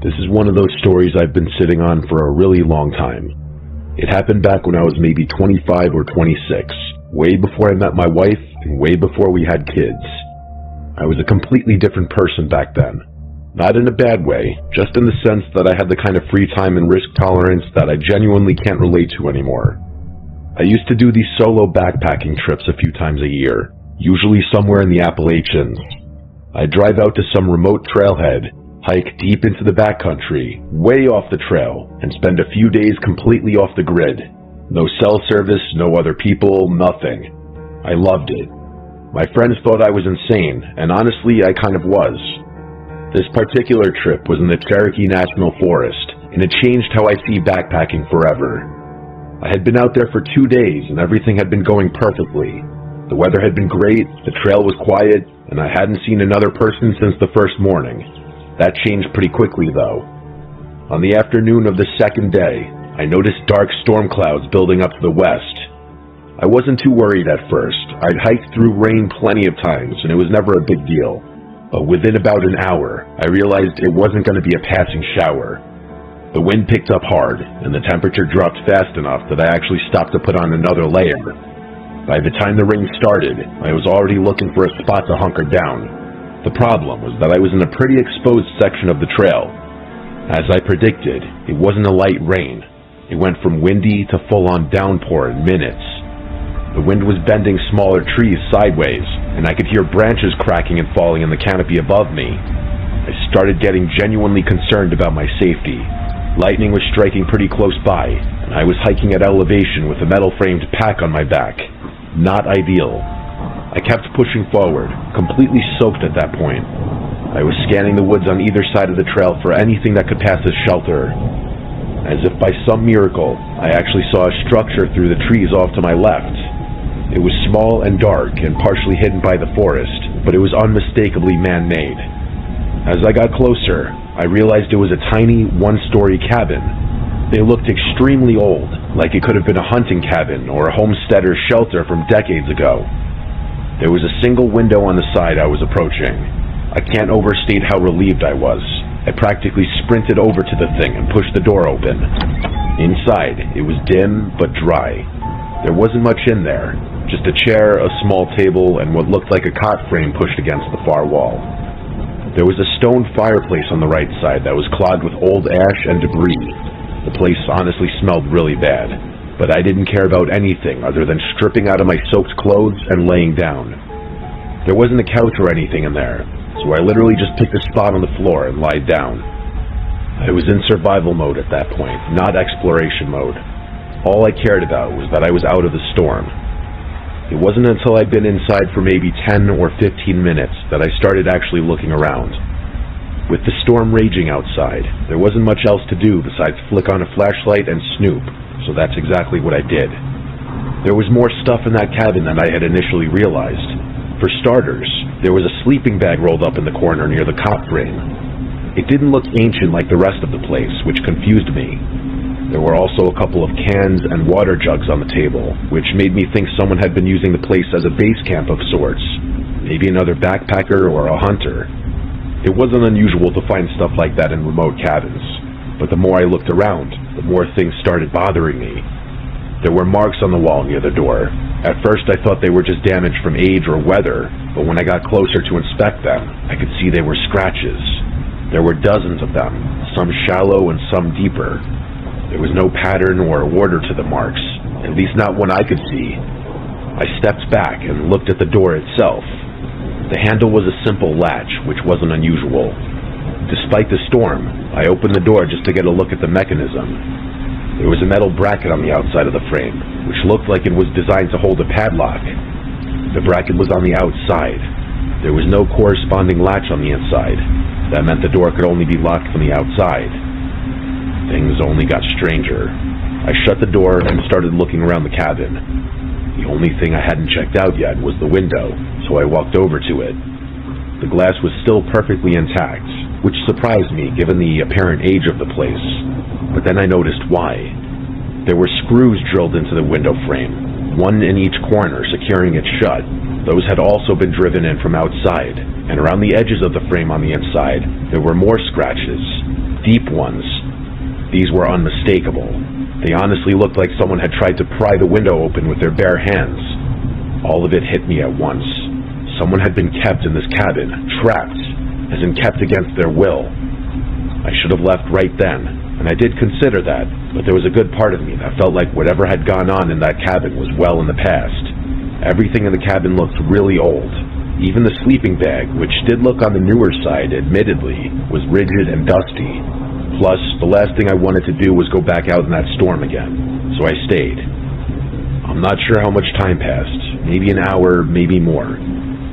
This is one of those stories I've been sitting on for a really long time. It happened back when I was maybe 25 or 26, way before I met my wife and way before we had kids. I was a completely different person back then. Not in a bad way, just in the sense that I had the kind of free time and risk tolerance that I genuinely can't relate to anymore. I used to do these solo backpacking trips a few times a year, usually somewhere in the Appalachians. I'd drive out to some remote trailhead, hike deep into the backcountry, way off the trail, and spend a few days completely off the grid. No cell service, no other people, nothing. I loved it. My friends thought I was insane, and honestly, I kind of was. This particular trip was in the Cherokee National Forest, and it changed how I see backpacking forever. I had been out there for 2 days, and everything had been going perfectly. The weather had been great, the trail was quiet, and I hadn't seen another person since the first morning. That changed pretty quickly, though. On the afternoon of the second day, I noticed dark storm clouds building up to the west. I wasn't too worried at first. I'd hiked through rain plenty of times, and it was never a big deal. But within about an hour, I realized it wasn't going to be a passing shower. The wind picked up hard, and the temperature dropped fast enough that I actually stopped to put on another layer. By the time the rain started, I was already looking for a spot to hunker down. The problem was that I was in a pretty exposed section of the trail. As I predicted, it wasn't a light rain. It went from windy to full-on downpour in minutes. The wind was bending smaller trees sideways, and I could hear branches cracking and falling in the canopy above me. I started getting genuinely concerned about my safety. Lightning was striking pretty close by, and I was hiking at elevation with a metal-framed pack on my back. Not ideal. I kept pushing forward, completely soaked at that point. I was scanning the woods on either side of the trail for anything that could pass as shelter. As if by some miracle, I actually saw a structure through the trees off to my left. It was small and dark and partially hidden by the forest, but it was unmistakably man-made. As I got closer, I realized it was a tiny, one-story cabin. They looked extremely old, like it could have been a hunting cabin or a homesteader's shelter from decades ago. There was a single window on the side I was approaching. I can't overstate how relieved I was. I practically sprinted over to the thing and pushed the door open. Inside, it was dim but dry. There wasn't much in there, just a chair, a small table, and what looked like a cot frame pushed against the far wall. There was a stone fireplace on the right side that was clogged with old ash and debris. The place honestly smelled really bad, but I didn't care about anything other than stripping out of my soaked clothes and laying down. There wasn't a couch or anything in there, so I literally just picked a spot on the floor and lied down. I was in survival mode at that point, not exploration mode. All I cared about was that I was out of the storm. It wasn't until I'd been inside for maybe 10 or 15 minutes that I started actually looking around. With the storm raging outside, there wasn't much else to do besides flick on a flashlight and snoop, so that's exactly what I did. There was more stuff in that cabin than I had initially realized. For starters, there was a sleeping bag rolled up in the corner near the cot frame. It didn't look ancient like the rest of the place, which confused me. There were also a couple of cans and water jugs on the table, which made me think someone had been using the place as a base camp of sorts. Maybe another backpacker or a hunter. It wasn't unusual to find stuff like that in remote cabins, but the more I looked around, the more things started bothering me. There were marks on the wall near the door. At first I thought they were just damage from age or weather, but when I got closer to inspect them, I could see they were scratches. There were dozens of them, some shallow and some deeper. There was no pattern or order to the marks, at least not one I could see. I stepped back and looked at the door itself. The handle was a simple latch, which wasn't unusual. Despite the storm, I opened the door just to get a look at the mechanism. There was a metal bracket on the outside of the frame, which looked like it was designed to hold a padlock. The bracket was on the outside. There was no corresponding latch on the inside. That meant the door could only be locked from the outside. Things only got stranger. I shut the door and started looking around the cabin. The only thing I hadn't checked out yet was the window, so I walked over to it. The glass was still perfectly intact, which surprised me given the apparent age of the place. But then I noticed why. There were screws drilled into the window frame. one in each corner securing it shut. Those had also been driven in from outside, and around the edges of the frame on the inside, there were more scratches, deep ones. These were unmistakable. They honestly looked like someone had tried to pry the window open with their bare hands. All of it hit me at once. Someone had been kept in this cabin, trapped, as in kept against their will. I should have left right then, and I did consider that, but there was a good part of me that felt like whatever had gone on in that cabin was well in the past. Everything in the cabin looked really old. Even the sleeping bag, which did look on the newer side, admittedly, was rigid and dusty. Plus, the last thing I wanted to do was go back out in that storm again, so I stayed. I'm not sure how much time passed, maybe an hour, maybe more.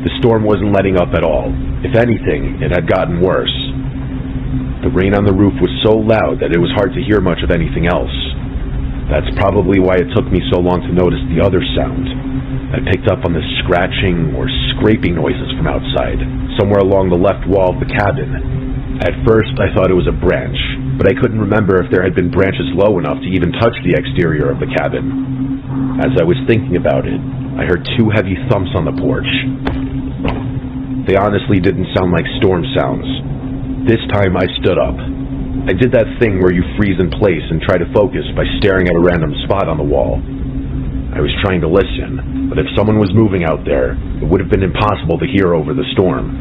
The storm wasn't letting up at all. If anything, it had gotten worse. The rain on the roof was so loud that it was hard to hear much of anything else. That's probably why it took me so long to notice the other sound. I picked up on the scratching or scraping noises from outside, somewhere along the left wall of the cabin. At first, I thought it was a branch, but I couldn't remember if there had been branches low enough to even touch the exterior of the cabin. As I was thinking about it, I heard two heavy thumps on the porch. They honestly didn't sound like storm sounds. This time I stood up. I did that thing where you freeze in place and try to focus by staring at a random spot on the wall. I was trying to listen, but if someone was moving out there, it would have been impossible to hear over the storm.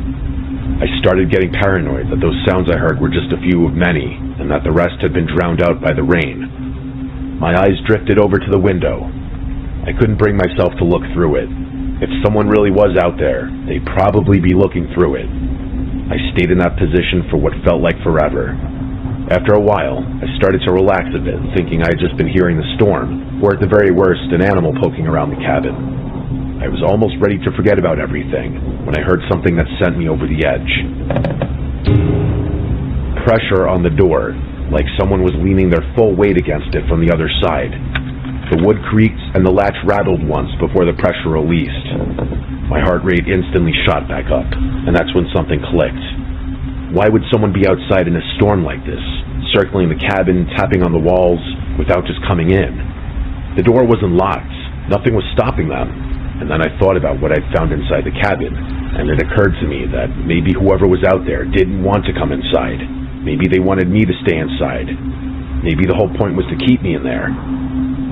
I started getting paranoid that those sounds I heard were just a few of many, and that the rest had been drowned out by the rain. My eyes drifted over to the window. I couldn't bring myself to look through it. If someone really was out there, they'd probably be looking through it. I stayed in that position for what felt like forever. After a while, I started to relax a bit, thinking I had just been hearing the storm, or at the very worst, an animal poking around the cabin. I was almost ready to forget about everything when I heard something that sent me over the edge. Pressure on the door, like someone was leaning their full weight against it from the other side. The wood creaked and the latch rattled once before the pressure released. My heart rate instantly shot back up, and that's when something clicked. Why would someone be outside in a storm like this, circling the cabin, tapping on the walls, without just coming in? The door wasn't locked. Nothing was stopping them. And then I thought about what I'd found inside the cabin, and it occurred to me that maybe whoever was out there didn't want to come inside. Maybe they wanted me to stay inside. Maybe the whole point was to keep me in there.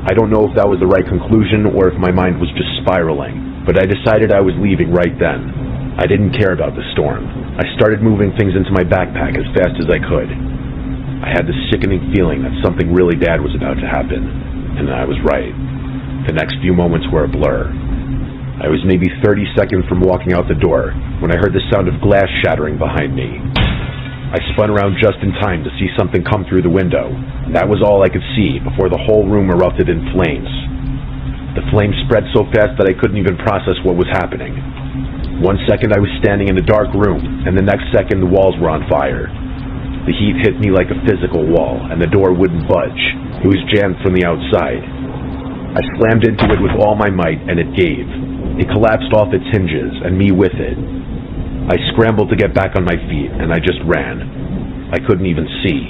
I don't know if that was the right conclusion or if my mind was just spiraling, but I decided I was leaving right then. I didn't care about the storm. I started moving things into my backpack as fast as I could. I had this sickening feeling that something really bad was about to happen, and I was right. The next few moments were a blur. I was maybe 30 seconds from walking out the door when I heard the sound of glass shattering behind me. I spun around just in time to see something come through the window, and that was all I could see before the whole room erupted in flames. The flames spread so fast that I couldn't even process what was happening. 1 second I was standing in a dark room, and the next second the walls were on fire. The heat hit me like a physical wall, and the door wouldn't budge. It was jammed from the outside. I slammed into it with all my might, and it gave. It collapsed off its hinges, and me with it. I scrambled to get back on my feet, and I just ran. I couldn't even see.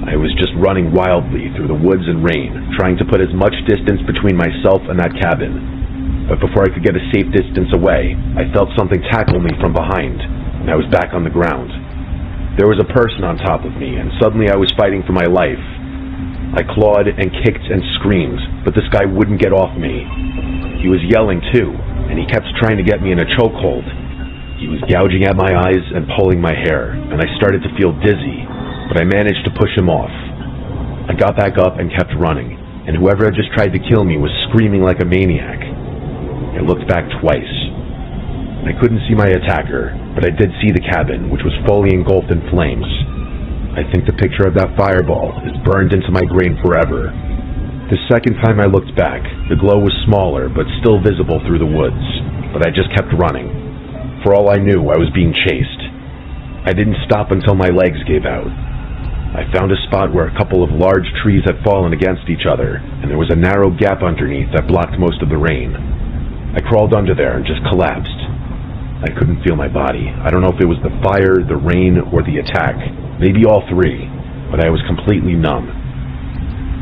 I was just running wildly through the woods and rain, trying to put as much distance between myself and that cabin. But before I could get a safe distance away, I felt something tackle me from behind, and I was back on the ground. There was a person on top of me, and suddenly I was fighting for my life. I clawed and kicked and screamed, but this guy wouldn't get off me. He was yelling too, and he kept trying to get me in a chokehold. He was gouging at my eyes and pulling my hair, and I started to feel dizzy, but I managed to push him off. I got back up and kept running, and whoever had just tried to kill me was screaming like a maniac. I looked back twice. I couldn't see my attacker, but I did see the cabin, which was fully engulfed in flames. I think the picture of that fireball is burned into my brain forever. The second time I looked back, the glow was smaller but still visible through the woods, but I just kept running. For all I knew, I was being chased. I didn't stop until my legs gave out. I found a spot where a couple of large trees had fallen against each other, and there was a narrow gap underneath that blocked most of the rain. I crawled under there and just collapsed. I couldn't feel my body. I don't know if it was the fire, the rain, or the attack. Maybe all three, but I was completely numb.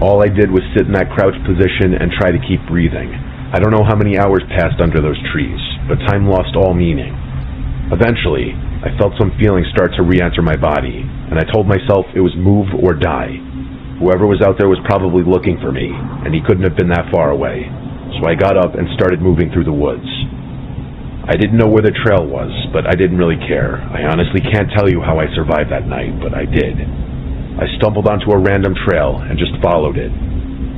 All I did was sit in that crouched position and try to keep breathing. I don't know how many hours passed under those trees, but time lost all meaning. Eventually, I felt some feelings start to re-enter my body, and I told myself it was move or die. Whoever was out there was probably looking for me, and he couldn't have been that far away, so I got up and started moving through the woods. I didn't know where the trail was, but I didn't really care. I honestly can't tell you how I survived that night, but I did. I stumbled onto a random trail and just followed it.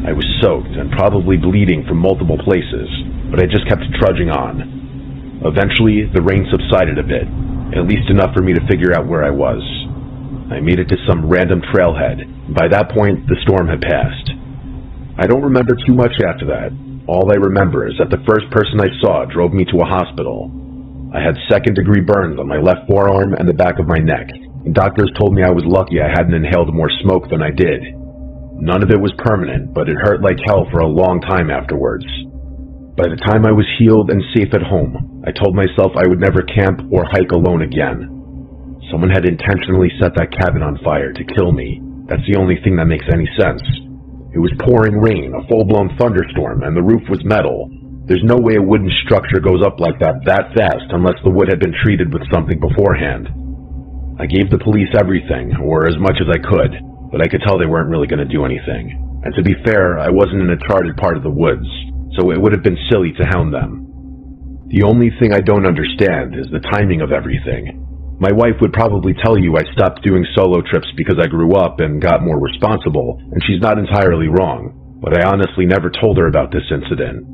I was soaked and probably bleeding from multiple places, but I just kept trudging on. Eventually, the rain subsided a bit, at least enough for me to figure out where I was. I made it to some random trailhead, and by that point, the storm had passed. I don't remember too much after that. All I remember is that the first person I saw drove me to a hospital. I had second-degree burns on my left forearm and the back of my neck, and doctors told me I was lucky I hadn't inhaled more smoke than I did. None of it was permanent, but it hurt like hell for a long time afterwards. By the time I was healed and safe at home, I told myself I would never camp or hike alone again. Someone had intentionally set that cabin on fire to kill me. That's the only thing that makes any sense. It was pouring rain, a full-blown thunderstorm, and the roof was metal. There's no way a wooden structure goes up like that fast unless the wood had been treated with something beforehand. I gave the police everything, or as much as I could, but I could tell they weren't really going to do anything. And to be fair, I wasn't in a charted part of the woods, so it would have been silly to hound them. The only thing I don't understand is the timing of everything. My wife would probably tell you I stopped doing solo trips because I grew up and got more responsible, and she's not entirely wrong, but I honestly never told her about this incident,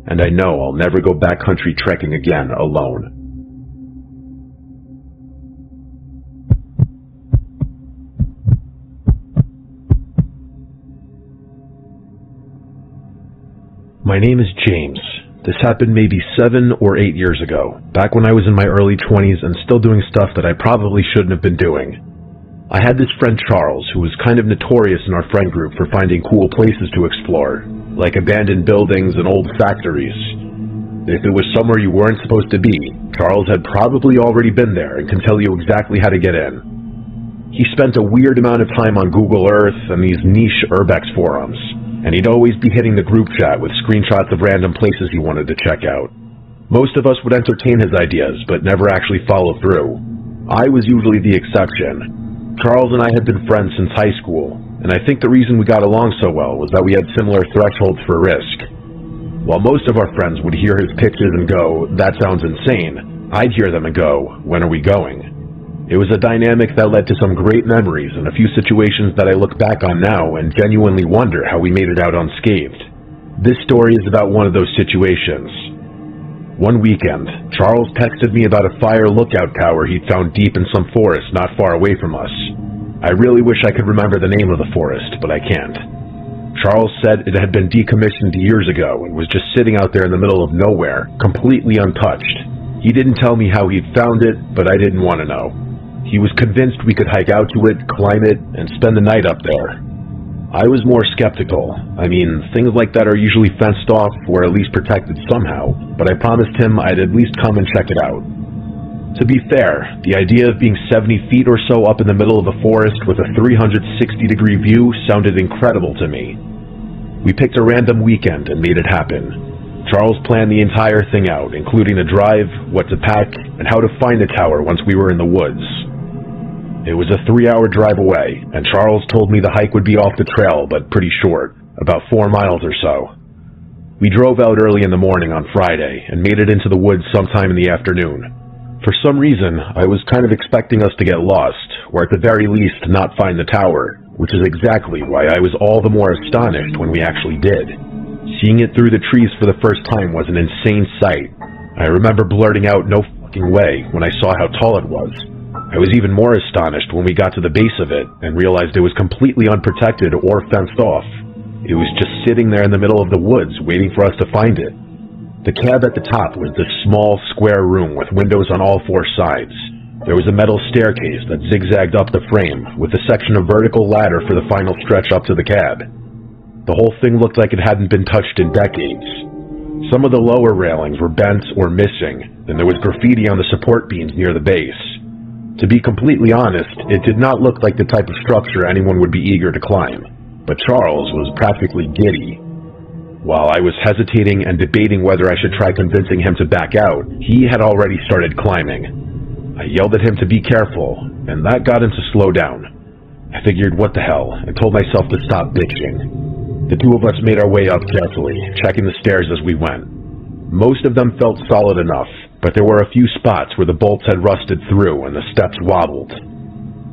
and I know I'll never go backcountry trekking again alone. My name is James. This happened maybe 7 or 8 years ago, back when I was in my early 20s and still doing stuff that I probably shouldn't have been doing. I had this friend Charles, who was kind of notorious in our friend group for finding cool places to explore, like abandoned buildings and old factories. If it was somewhere you weren't supposed to be, Charles had probably already been there and can tell you exactly how to get in. He spent a weird amount of time on Google Earth and these niche urbex forums, and he'd always be hitting the group chat with screenshots of random places he wanted to check out. Most of us would entertain his ideas, but never actually follow through. I was usually the exception. Charles and I had been friends since high school, and I think the reason we got along so well was that we had similar thresholds for risk. While most of our friends would hear his pitches and go, "That sounds insane," I'd hear them and go, "When are we going?" It was a dynamic that led to some great memories and a few situations that I look back on now and genuinely wonder how we made it out unscathed. This story is about one of those situations. One weekend, Charles texted me about a fire lookout tower he'd found deep in some forest not far away from us. I really wish I could remember the name of the forest, but I can't. Charles said it had been decommissioned years ago and was just sitting out there in the middle of nowhere, completely untouched. He didn't tell me how he'd found it, but I didn't want to know. He was convinced we could hike out to it, climb it, and spend the night up there. I was more skeptical. I mean, things like that are usually fenced off or at least protected somehow, but I promised him I'd at least come and check it out. To be fair, the idea of being 70 feet or so up in the middle of the forest with a 360-degree view sounded incredible to me. We picked a random weekend and made it happen. Charles planned the entire thing out, including the drive, what to pack, and how to find the tower once we were in the woods. It was a 3-hour drive away, and Charles told me the hike would be off the trail, but pretty short, about 4 miles or so. We drove out early in the morning on Friday and made it into the woods sometime in the afternoon. For some reason, I was kind of expecting us to get lost, or at the very least not find the tower, which is exactly why I was all the more astonished when we actually did. Seeing it through the trees for the first time was an insane sight. I remember blurting out "no fucking way" when I saw how tall it was. I was even more astonished when we got to the base of it and realized it was completely unprotected or fenced off. It was just sitting there in the middle of the woods waiting for us to find it. The cab at the top was this small, square room with windows on all 4 sides. There was a metal staircase that zigzagged up the frame, with a section of vertical ladder for the final stretch up to the cab. The whole thing looked like it hadn't been touched in decades. Some of the lower railings were bent or missing, and there was graffiti on the support beams near the base. To be completely honest, it did not look like the type of structure anyone would be eager to climb, but Charles was practically giddy. While I was hesitating and debating whether I should try convincing him to back out, he had already started climbing. I yelled at him to be careful, and that got him to slow down. I figured, what the hell, and told myself to stop bitching. The two of us made our way up carefully, checking the stairs as we went. Most of them felt solid enough, but there were a few spots where the bolts had rusted through and the steps wobbled.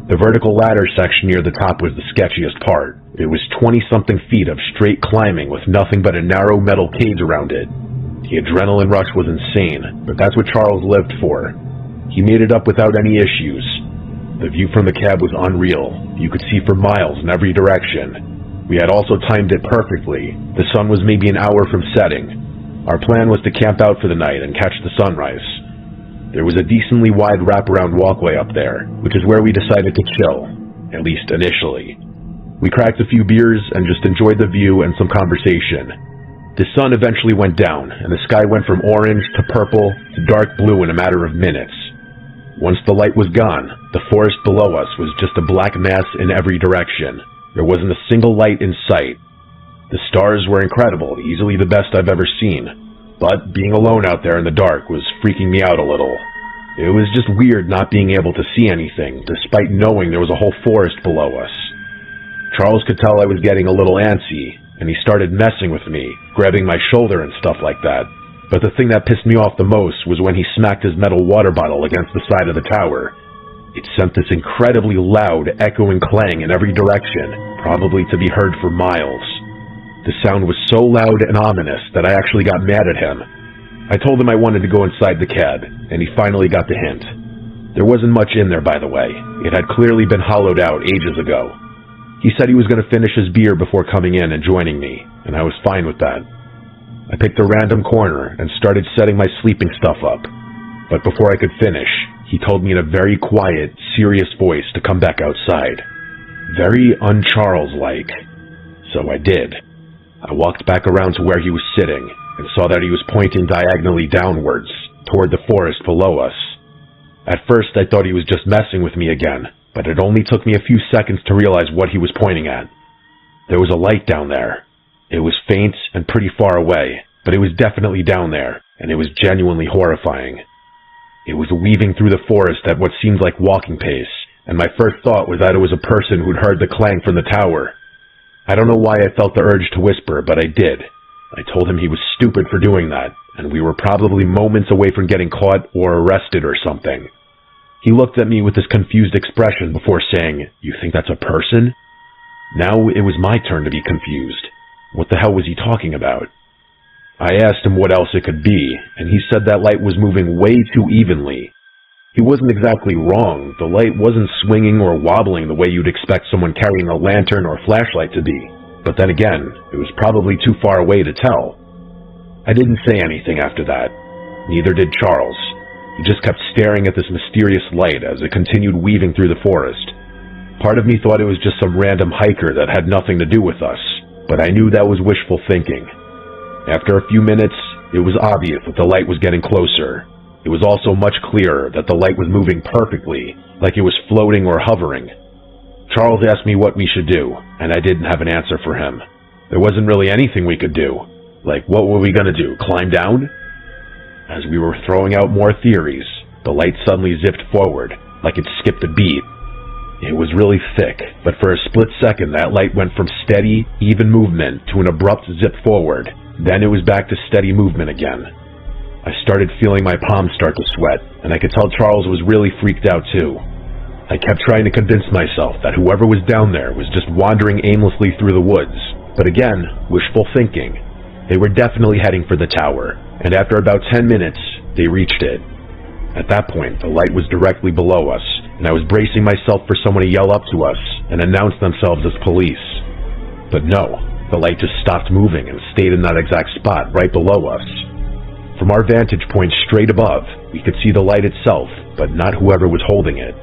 The vertical ladder section near the top was the sketchiest part. It was 20-something feet of straight climbing with nothing but a narrow metal cage around it. The adrenaline rush was insane, but that's what Charles lived for. He made it up without any issues. The view from the cab was unreal. You could see for miles in every direction. We had also timed it perfectly. The sun was maybe an hour from setting. Our plan was to camp out for the night and catch the sunrise. There was a decently wide wraparound walkway up there, which is where we decided to chill, at least initially. We cracked a few beers and just enjoyed the view and some conversation. The sun eventually went down, and the sky went from orange to purple to dark blue in a matter of minutes. Once the light was gone, the forest below us was just a black mass in every direction. There wasn't a single light in sight. The stars were incredible, easily the best I've ever seen. But being alone out there in the dark was freaking me out a little. It was just weird not being able to see anything, despite knowing there was a whole forest below us. Charles could tell I was getting a little antsy, and he started messing with me, grabbing my shoulder and stuff like that. But the thing that pissed me off the most was when he smacked his metal water bottle against the side of the tower. It sent this incredibly loud, echoing clang in every direction, probably to be heard for miles. The sound was so loud and ominous that I actually got mad at him. I told him I wanted to go inside the cab, and he finally got the hint. There wasn't much in there, by the way. It had clearly been hollowed out ages ago. He said he was going to finish his beer before coming in and joining me, and I was fine with that. I picked a random corner and started setting my sleeping stuff up. But before I could finish, he told me in a very quiet, serious voice to come back outside. Very un-Charles-like. So I did. I walked back around to where he was sitting and saw that he was pointing diagonally downwards, toward the forest below us. At first I thought he was just messing with me again, but it only took me a few seconds to realize what he was pointing at. There was a light down there. It was faint and pretty far away, but it was definitely down there, and it was genuinely horrifying. It was weaving through the forest at what seemed like walking pace, and my first thought was that it was a person who'd heard the clang from the tower. I don't know why I felt the urge to whisper, but I did. I told him he was stupid for doing that, and we were probably moments away from getting caught or arrested or something. He looked at me with this confused expression before saying, "You think that's a person?" Now it was my turn to be confused. What the hell was he talking about? I asked him what else it could be, and he said that light was moving way too evenly. He wasn't exactly wrong. The light wasn't swinging or wobbling the way you'd expect someone carrying a lantern or flashlight to be. But then again, it was probably too far away to tell. I didn't say anything after that. Neither did Charles. He just kept staring at this mysterious light as it continued weaving through the forest. Part of me thought it was just some random hiker that had nothing to do with us, but I knew that was wishful thinking. After a few minutes, it was obvious that the light was getting closer. It was also much clearer that the light was moving perfectly, like it was floating or hovering. Charles asked me what we should do, and I didn't have an answer for him. There wasn't really anything we could do. Like, what were we going to do, climb down? As we were throwing out more theories, the light suddenly zipped forward, like it skipped a beat. It was really thick, but for a split second that light went from steady, even movement to an abrupt zip forward. Then it was back to steady movement again. I started feeling my palms start to sweat, and I could tell Charles was really freaked out too. I kept trying to convince myself that whoever was down there was just wandering aimlessly through the woods. But again, wishful thinking. They were definitely heading for the tower, and after about 10 minutes, they reached it. At that point, the light was directly below us, and I was bracing myself for someone to yell up to us and announce themselves as police. But no, the light just stopped moving and stayed in that exact spot right below us. From our vantage point straight above, we could see the light itself, but not whoever was holding it.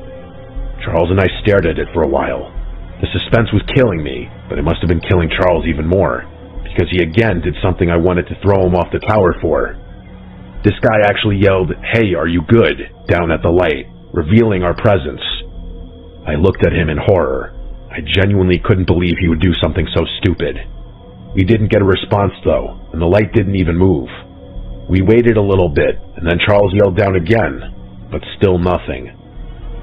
Charles and I stared at it for a while. The suspense was killing me, but it must have been killing Charles even more, because he again did something I wanted to throw him off the tower for. This guy actually yelled, "Hey, are you good?" down at the light, revealing our presence. I looked at him in horror. I genuinely couldn't believe he would do something so stupid. We didn't get a response though, and the light didn't even move. We waited a little bit, and then Charles yelled down again, but still nothing.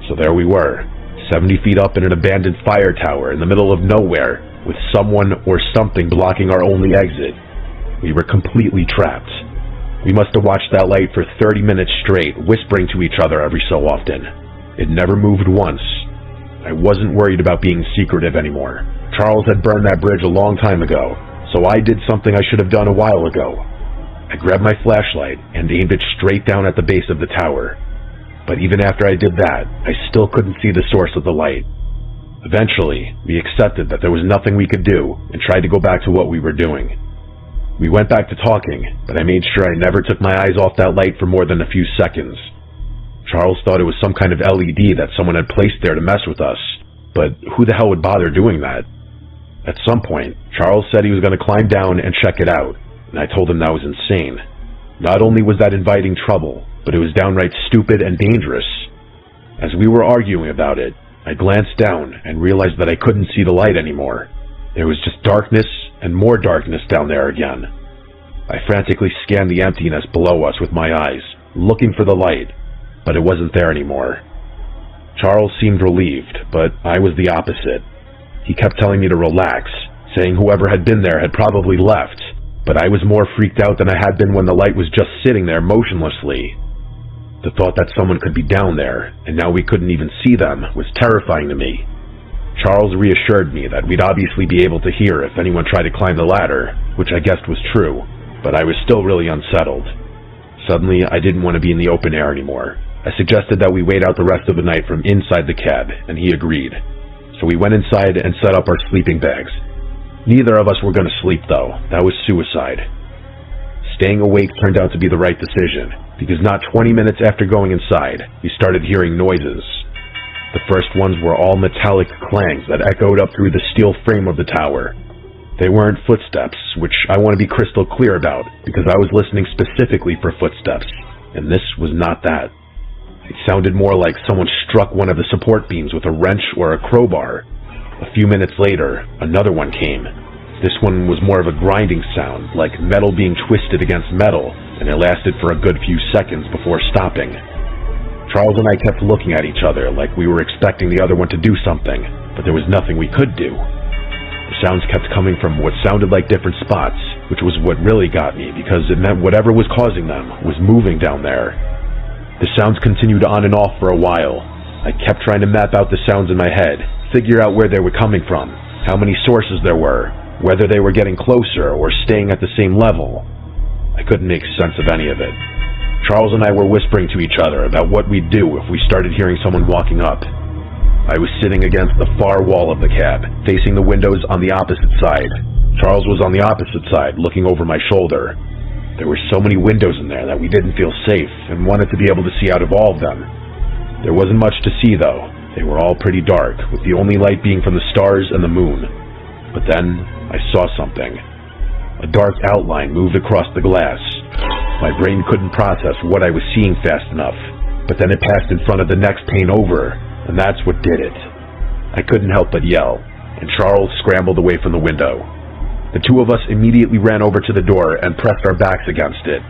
So there we were, 70 feet up in an abandoned fire tower in the middle of nowhere, with someone or something blocking our only exit. We were completely trapped. We must have watched that light for 30 minutes straight, whispering to each other every so often. It never moved once. I wasn't worried about being secretive anymore. Charles had burned that bridge a long time ago, so I did something I should have done a while ago. I grabbed my flashlight and aimed it straight down at the base of the tower. But even after I did that, I still couldn't see the source of the light. Eventually, we accepted that there was nothing we could do and tried to go back to what we were doing. We went back to talking, but I made sure I never took my eyes off that light for more than a few seconds. Charles thought it was some kind of LED that someone had placed there to mess with us, but who the hell would bother doing that? At some point, Charles said he was going to climb down and check it out, and I told him that was insane. Not only was that inviting trouble, but it was downright stupid and dangerous. As we were arguing about it, I glanced down and realized that I couldn't see the light anymore. There was just darkness and more darkness down there again. I frantically scanned the emptiness below us with my eyes, looking for the light, but it wasn't there anymore. Charles seemed relieved, but I was the opposite. He kept telling me to relax, saying whoever had been there had probably left, but I was more freaked out than I had been when the light was just sitting there motionlessly. The thought that someone could be down there, and now we couldn't even see them, was terrifying to me. Charles reassured me that we'd obviously be able to hear if anyone tried to climb the ladder, which I guessed was true, but I was still really unsettled. Suddenly, I didn't want to be in the open air anymore. I suggested that we wait out the rest of the night from inside the cab, and he agreed. So we went inside and set up our sleeping bags. Neither of us were going to sleep, though. That was suicide. Staying awake turned out to be the right decision, because not 20 minutes after going inside, we started hearing noises. The first ones were all metallic clangs that echoed up through the steel frame of the tower. They weren't footsteps, which I want to be crystal clear about, because I was listening specifically for footsteps, and this was not that. It sounded more like someone struck one of the support beams with a wrench or a crowbar. A few minutes later, another one came. This one was more of a grinding sound, like metal being twisted against metal, and it lasted for a good few seconds before stopping. Charles and I kept looking at each other like we were expecting the other one to do something, but there was nothing we could do. The sounds kept coming from what sounded like different spots, which was what really got me, because it meant whatever was causing them was moving down there. The sounds continued on and off for a while. I kept trying to map out the sounds in my head, figure out where they were coming from, how many sources there were, whether they were getting closer or staying at the same level. I couldn't make sense of any of it. Charles and I were whispering to each other about what we'd do if we started hearing someone walking up. I was sitting against the far wall of the cab, facing the windows on the opposite side. Charles was on the opposite side, looking over my shoulder. There were so many windows in there that we didn't feel safe and wanted to be able to see out of all of them. There wasn't much to see, though. They were all pretty dark, with the only light being from the stars and the moon. But then, I saw something. A dark outline moved across the glass. My brain couldn't process what I was seeing fast enough, but then it passed in front of the next pane over, and that's what did it. I couldn't help but yell, and Charles scrambled away from the window. The two of us immediately ran over to the door and pressed our backs against it.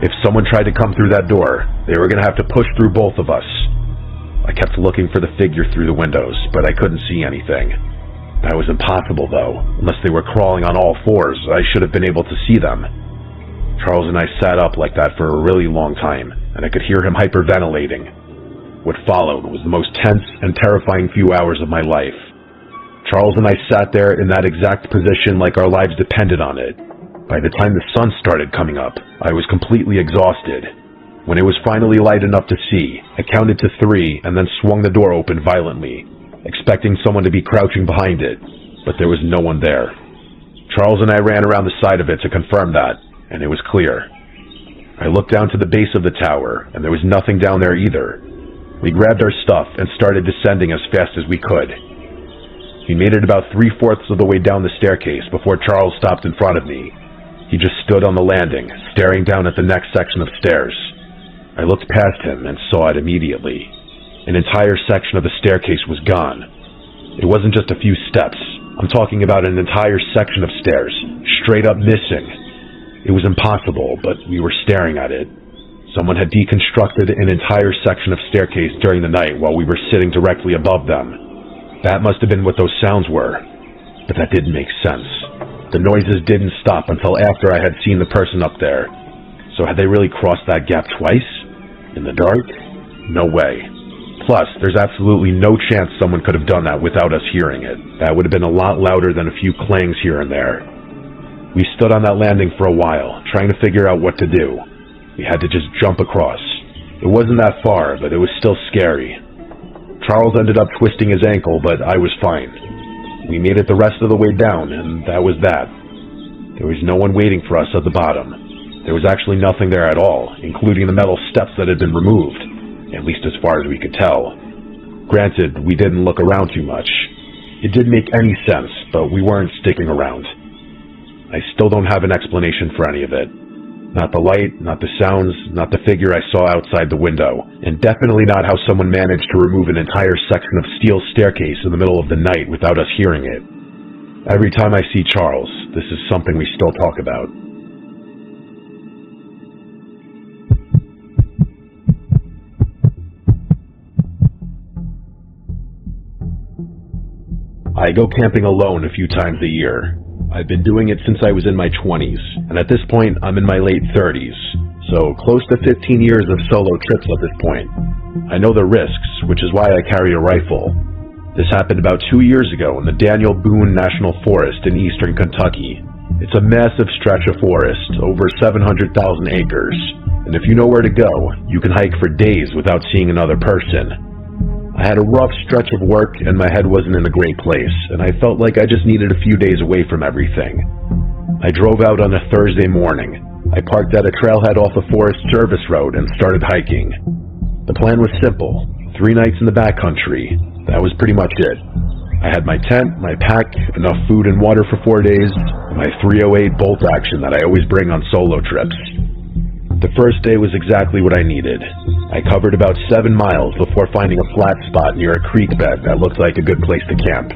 If someone tried to come through that door, they were going to have to push through both of us. I kept looking for the figure through the windows, but I couldn't see anything. That was impossible, though. Unless they were crawling on all fours, I should have been able to see them. Charles and I sat up like that for a really long time, and I could hear him hyperventilating. What followed was the most tense and terrifying few hours of my life. Charles and I sat there in that exact position like our lives depended on it. By the time the sun started coming up, I was completely exhausted. When it was finally light enough to see, I counted to 3 and then swung the door open violently, expecting someone to be crouching behind it, but there was no one there. Charles and I ran around the side of it to confirm that, and it was clear. I looked down to the base of the tower, and there was nothing down there either. We grabbed our stuff and started descending as fast as we could. We made it about 3/4 of the way down the staircase before Charles stopped in front of me. He just stood on the landing, staring down at the next section of stairs. I looked past him and saw it immediately. An entire section of the staircase was gone. It wasn't just a few steps. I'm talking about an entire section of stairs, Straight up missing. It was impossible, but we were staring at it. Someone had deconstructed an entire section of staircase during the night while we were sitting directly above them. That must have been what those sounds were, but that didn't make sense. The noises didn't stop until after I had seen the person up there. So had they really crossed that gap twice? In the dark? No way. Plus, there's absolutely no chance someone could have done that without us hearing it. That would have been a lot louder than a few clangs here and there. We stood on that landing for a while, trying to figure out what to do. We had to just jump across. It wasn't that far, but it was still scary. Charles ended up twisting his ankle, but I was fine. We made it the rest of the way down, and that was that. There was no one waiting for us at the bottom. There was actually nothing there at all, including the metal steps that had been removed, at least as far as we could tell. Granted, we didn't look around too much. It didn't make any sense, but we weren't sticking around. I still don't have an explanation for any of it. Not the light, not the sounds, not the figure I saw outside the window, and definitely not how someone managed to remove an entire section of steel staircase in the middle of the night without us hearing it. Every time I see Charles, this is something we still talk about. I go camping alone a few times a year. I've been doing it since I was in my 20s, and at this point, I'm in my late 30s, so close to 15 years of solo trips at this point. I know the risks, which is why I carry a rifle. This happened about 2 years ago in the Daniel Boone National Forest in eastern Kentucky. It's a massive stretch of forest, over 700,000 acres, and if you know where to go, you can hike for days without seeing another person. I had a rough stretch of work and my head wasn't in a great place, and I felt like I just needed a few days away from everything. I drove out on a Thursday morning. I parked at a trailhead off a Forest Service road and started hiking. The plan was simple: 3 nights in the backcountry. That was pretty much it. I had my tent, my pack, enough food and water for 4 days, and my .308 bolt action that I always bring on solo trips. The first day was exactly what I needed. I covered about 7 miles before finding a flat spot near a creek bed that looked like a good place to camp.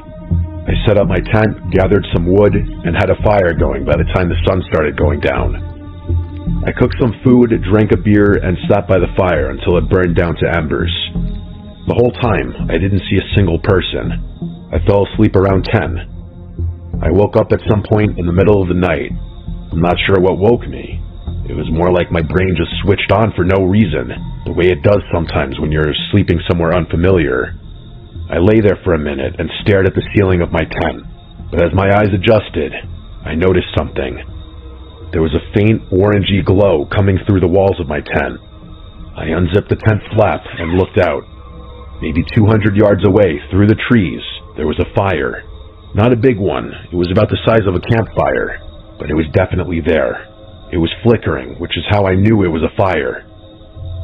I set up my tent, gathered some wood, and had a fire going by the time the sun started going down. I cooked some food, drank a beer, and sat by the fire until it burned down to embers. The whole time, I didn't see a single person. I fell asleep around 10. I woke up at some point in the middle of the night. I'm not sure what woke me. It was more like my brain just switched on for no reason, the way it does sometimes when you're sleeping somewhere unfamiliar. I lay there for a minute and stared at the ceiling of my tent, but as my eyes adjusted, I noticed something. There was a faint orangey glow coming through the walls of my tent. I unzipped the tent flap and looked out. Maybe 200 yards away, through the trees, there was a fire. Not a big one, it was about the size of a campfire, but it was definitely there. It was flickering, which is how I knew it was a fire.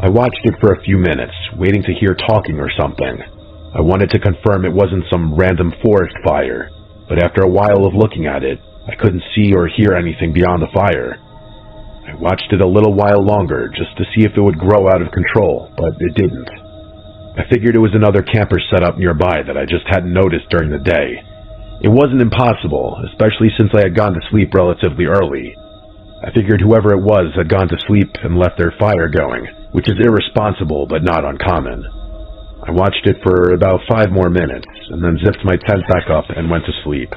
I watched it for a few minutes, waiting to hear talking or something. I wanted to confirm it wasn't some random forest fire, but after a while of looking at it, I couldn't see or hear anything beyond the fire. I watched it a little while longer just to see if it would grow out of control, but it didn't. I figured it was another camper set up nearby that I just hadn't noticed during the day. It wasn't impossible, especially since I had gone to sleep relatively early. I figured whoever it was had gone to sleep and left their fire going, which is irresponsible but not uncommon. I watched it for about 5 more minutes, and then zipped my tent back up and went to sleep.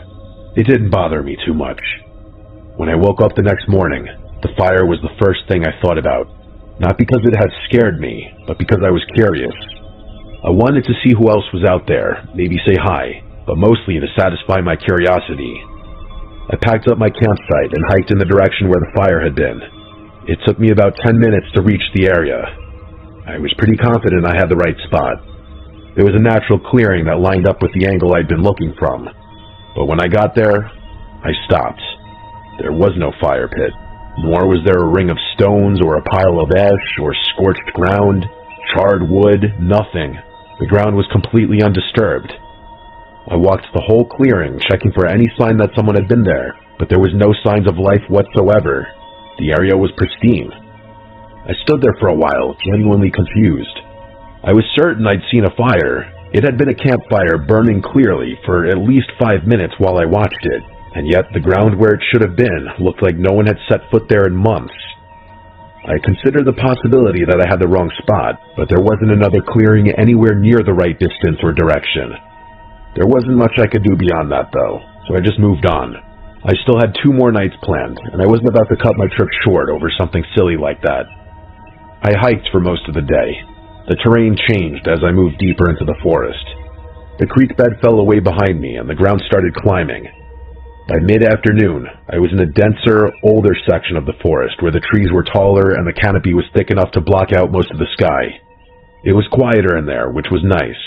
It didn't bother me too much. When I woke up the next morning, the fire was the first thing I thought about. Not because it had scared me, but because I was curious. I wanted to see who else was out there, maybe say hi, but mostly to satisfy my curiosity. I packed up my campsite and hiked in the direction where the fire had been. It took me about 10 minutes to reach the area. I was pretty confident I had the right spot. There was a natural clearing that lined up with the angle I'd been looking from. But when I got there, I stopped. There was no fire pit, nor was there a ring of stones or a pile of ash or scorched ground, charred wood, nothing. The ground was completely undisturbed. I walked the whole clearing, checking for any sign that someone had been there, but there was no signs of life whatsoever. The area was pristine. I stood there for a while, genuinely confused. I was certain I'd seen a fire. It had been a campfire burning clearly for at least 5 minutes while I watched it, and yet the ground where it should have been looked like no one had set foot there in months. I considered the possibility that I had the wrong spot, but there wasn't another clearing anywhere near the right distance or direction. There wasn't much I could do beyond that, though, so I just moved on. I still had 2 more nights planned, and I wasn't about to cut my trip short over something silly like that. I hiked for most of the day. The terrain changed as I moved deeper into the forest. The creek bed fell away behind me, and the ground started climbing. By mid-afternoon, I was in a denser, older section of the forest where the trees were taller and the canopy was thick enough to block out most of the sky. It was quieter in there, which was nice.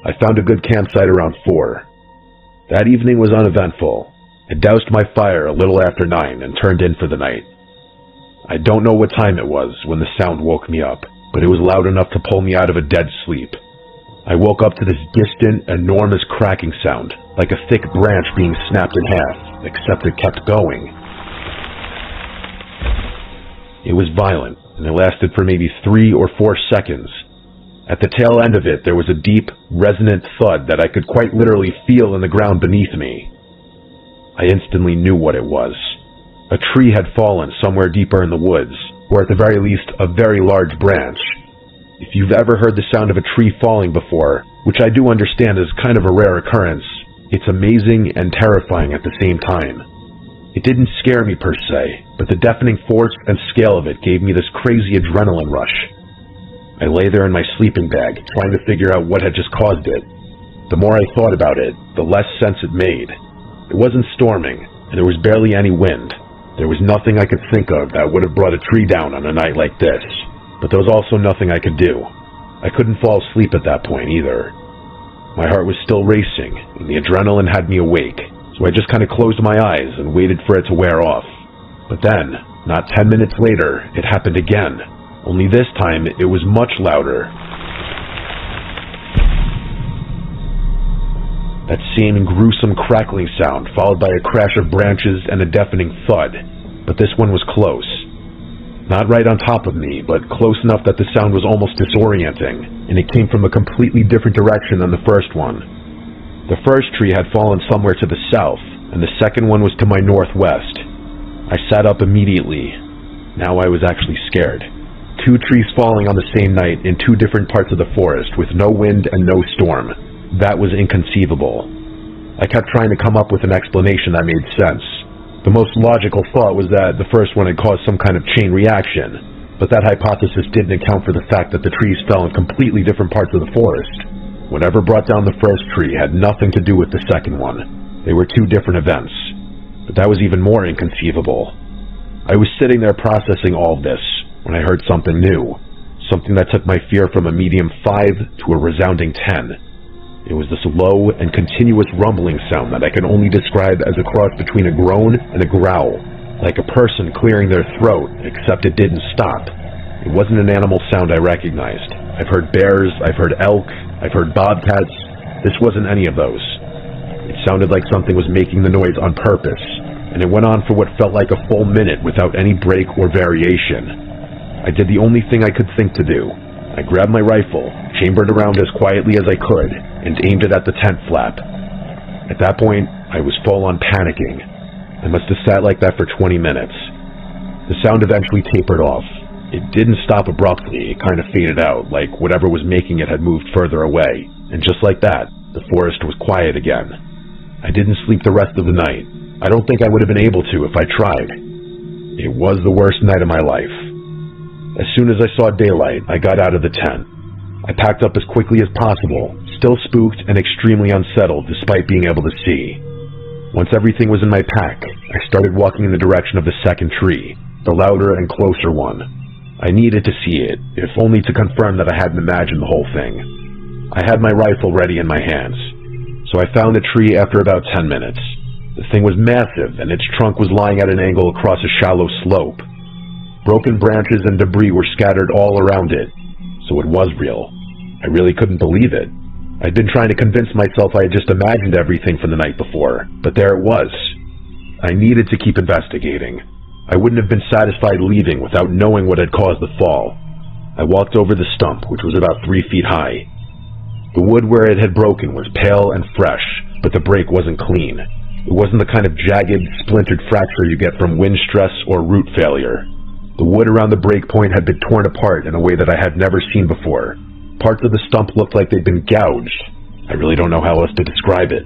I found a good campsite around 4. That evening was uneventful. I doused my fire a little after 9 and turned in for the night. I don't know what time it was when the sound woke me up, but it was loud enough to pull me out of a dead sleep. I woke up to this distant, enormous cracking sound, like a thick branch being snapped in half, except it kept going. It was violent, and it lasted for maybe 3 or 4 seconds. At the tail end of it, there was a deep, resonant thud that I could quite literally feel in the ground beneath me. I instantly knew what it was. A tree had fallen somewhere deeper in the woods, or at the very least, a very large branch. If you've ever heard the sound of a tree falling before, which I do understand is kind of a rare occurrence, it's amazing and terrifying at the same time. It didn't scare me per se, but the deafening force and scale of it gave me this crazy adrenaline rush. I lay there in my sleeping bag, trying to figure out what had just caused it. The more I thought about it, the less sense it made. It wasn't storming, and there was barely any wind. There was nothing I could think of that would have brought a tree down on a night like this, but there was also nothing I could do. I couldn't fall asleep at that point either. My heart was still racing, and the adrenaline had me awake, so I just kind of closed my eyes and waited for it to wear off. But then, not 10 minutes later, it happened again. Only this time, it was much louder. That same gruesome crackling sound, followed by a crash of branches and a deafening thud, but this one was close. Not right on top of me, but close enough that the sound was almost disorienting, and it came from a completely different direction than the first one. The first tree had fallen somewhere to the south, and the second one was to my northwest. I sat up immediately. Now I was actually scared. 2 trees falling on the same night in 2 different parts of the forest with no wind and no storm. That was inconceivable. I kept trying to come up with an explanation that made sense. The most logical thought was that the first one had caused some kind of chain reaction, but that hypothesis didn't account for the fact that the trees fell in completely different parts of the forest. Whatever brought down the first tree had nothing to do with the second one. They were 2 different events. But that was even more inconceivable. I was sitting there processing all of this when I heard something new, something that took my fear from a medium 5 to a resounding 10. It was this low and continuous rumbling sound that I can only describe as a cross between a groan and a growl, like a person clearing their throat, except it didn't stop. It wasn't an animal sound I recognized. I've heard bears, I've heard elk, I've heard bobcats. This wasn't any of those. It sounded like something was making the noise on purpose, and it went on for what felt like a full minute without any break or variation. I did the only thing I could think to do. I grabbed my rifle, chambered around as quietly as I could, and aimed it at the tent flap. At that point, I was full-on panicking. I must have sat like that for 20 minutes. The sound eventually tapered off. It didn't stop abruptly, it kind of faded out, like whatever was making it had moved further away. And just like that, the forest was quiet again. I didn't sleep the rest of the night. I don't think I would have been able to if I tried. It was the worst night of my life. As soon as I saw daylight, I got out of the tent. I packed up as quickly as possible, still spooked and extremely unsettled despite being able to see. Once everything was in my pack, I started walking in the direction of the second tree, the louder and closer one. I needed to see it, if only to confirm that I hadn't imagined the whole thing. I had my rifle ready in my hands, so I found the tree after about 10 minutes. The thing was massive, and its trunk was lying at an angle across a shallow slope. Broken branches and debris were scattered all around it, so it was real. I really couldn't believe it. I'd been trying to convince myself I had just imagined everything from the night before, but there it was. I needed to keep investigating. I wouldn't have been satisfied leaving without knowing what had caused the fall. I walked over the stump, which was about 3 feet high. The wood where it had broken was pale and fresh, but the break wasn't clean. It wasn't the kind of jagged, splintered fracture you get from wind stress or root failure. The wood around the break point had been torn apart in a way that I had never seen before. Parts of the stump looked like they'd been gouged. I really don't know how else to describe it.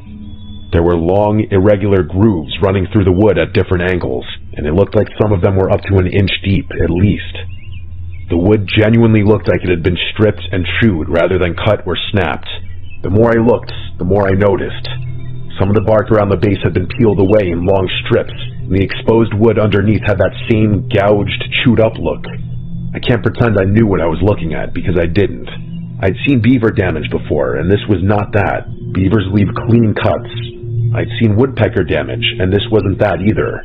There were long, irregular grooves running through the wood at different angles, and it looked like some of them were up to an inch deep, at least. The wood genuinely looked like it had been stripped and chewed rather than cut or snapped. The more I looked, the more I noticed. Some of the bark around the base had been peeled away in long strips, and the exposed wood underneath had that same gouged, chewed-up look. I can't pretend I knew what I was looking at, because I didn't. I'd seen beaver damage before, and this was not that. Beavers leave clean cuts. I'd seen woodpecker damage, and this wasn't that either.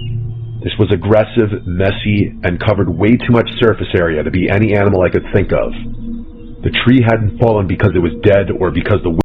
This was aggressive, messy, and covered way too much surface area to be any animal I could think of. The tree hadn't fallen because it was dead or because the